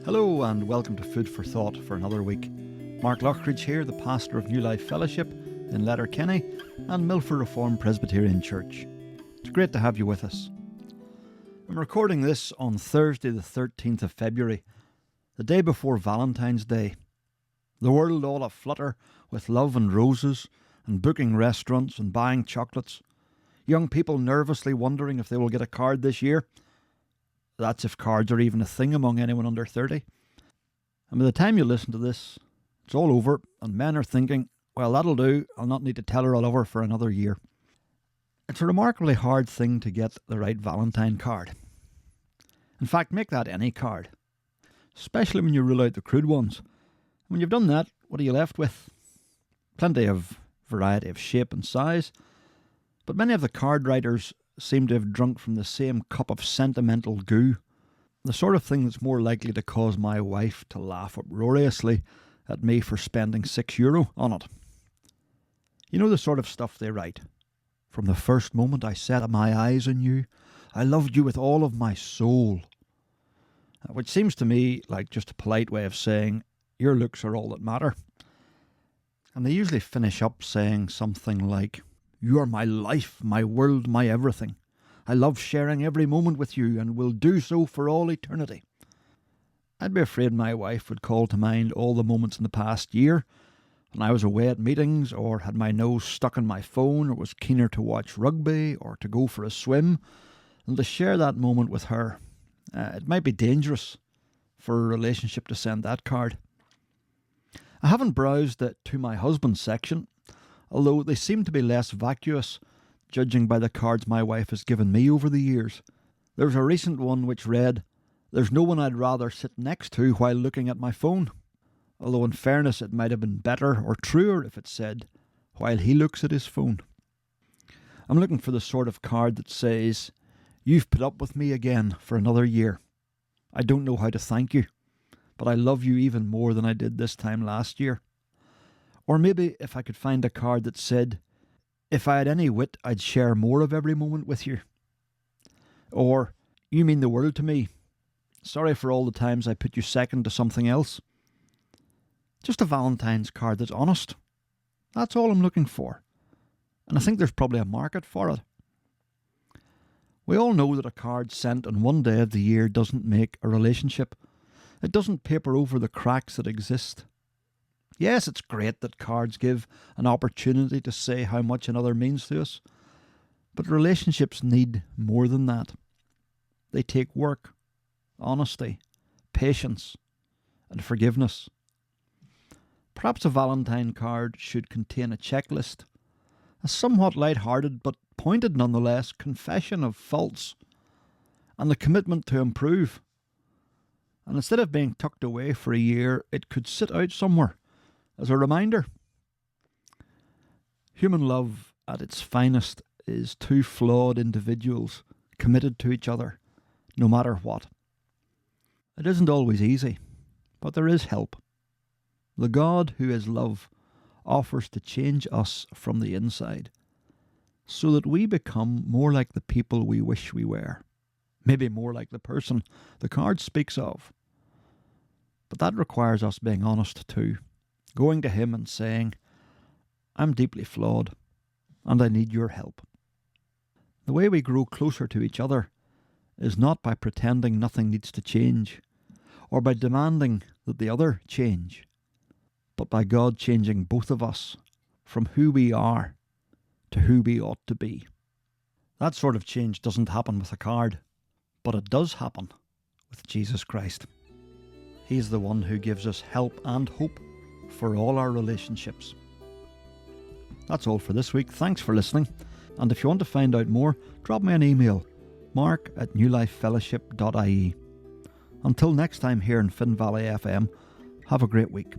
Hello and welcome to Food for Thought for another week. Mark Lockridge here, the pastor of New Life Fellowship in Letterkenny and Milford Reformed Presbyterian Church. It's great to have you with us. I'm recording this on Thursday the 13th of February, the day before Valentine's Day. The world all aflutter with love and roses and booking restaurants and buying chocolates. Young people nervously wondering if they will get a card this year. That's if cards are even a thing among anyone under 30. And by the time you listen to this, it's all over and men are thinking, well, that'll do, I'll not need to tell her I love her for another year. It's a remarkably hard thing to get the right Valentine card. In fact, make that any card, especially when you rule out the crude ones. When you've done that, what are you left with? Plenty of variety of shape and size, but many of the card writers seem to have drunk from the same cup of sentimental goo, the sort of thing that's more likely to cause my wife to laugh uproariously at me for spending €6 on it. You know the sort of stuff they write. From the first moment I set my eyes on you, I loved you with all of my soul. Which seems to me like just a polite way of saying, your looks are all that matter. And they usually finish up saying something like, you are my life, my world, my everything. I love sharing every moment with you and will do so for all eternity. I'd be afraid my wife would call to mind all the moments in the past year when I was away at meetings or had my nose stuck in my phone or was keener to watch rugby or to go for a swim than to share that moment with her. It might be dangerous for a relationship to send that card. I haven't browsed the To My Husband section, although they seem to be less vacuous, judging by the cards my wife has given me over the years. There's a recent one which read, there's no one I'd rather sit next to while looking at my phone. Although in fairness it might have been better or truer if it said, while he looks at his phone. I'm looking for the sort of card that says, you've put up with me again for another year. I don't know how to thank you, but I love you even more than I did this time last year. Or maybe if I could find a card that said, if I had any wit, I'd share more of every moment with you. Or, you mean the world to me. Sorry for all the times I put you second to something else. Just a Valentine's card that's honest. That's all I'm looking for. And I think there's probably a market for it. We all know that a card sent on one day of the year doesn't make a relationship. It doesn't paper over the cracks that exist. Yes, it's great that cards give an opportunity to say how much another means to us, but relationships need more than that. They take work, honesty, patience, and forgiveness. Perhaps a Valentine card should contain a checklist, a somewhat light-hearted but pointed nonetheless confession of faults, and the commitment to improve. And instead of being tucked away for a year, it could sit out somewhere as a reminder. Human love at its finest is two flawed individuals committed to each other, no matter what. It isn't always easy, but there is help. The God who is love offers to change us from the inside, so that we become more like the people we wish we were. Maybe more like the person the card speaks of. But that requires us being honest too. Going to him and saying, I'm deeply flawed and I need your help. The way we grow closer to each other is not by pretending nothing needs to change or by demanding that the other change, but by God changing both of us from who we are to who we ought to be. That sort of change doesn't happen with a card, but it does happen with Jesus Christ. He's the one who gives us help and hope for all our relationships. That's all for this week. Thanks for listening. And if you want to find out more, drop me an email, mark@newlifefellowship.ie. Until next time here in Finn Valley FM, have a great week.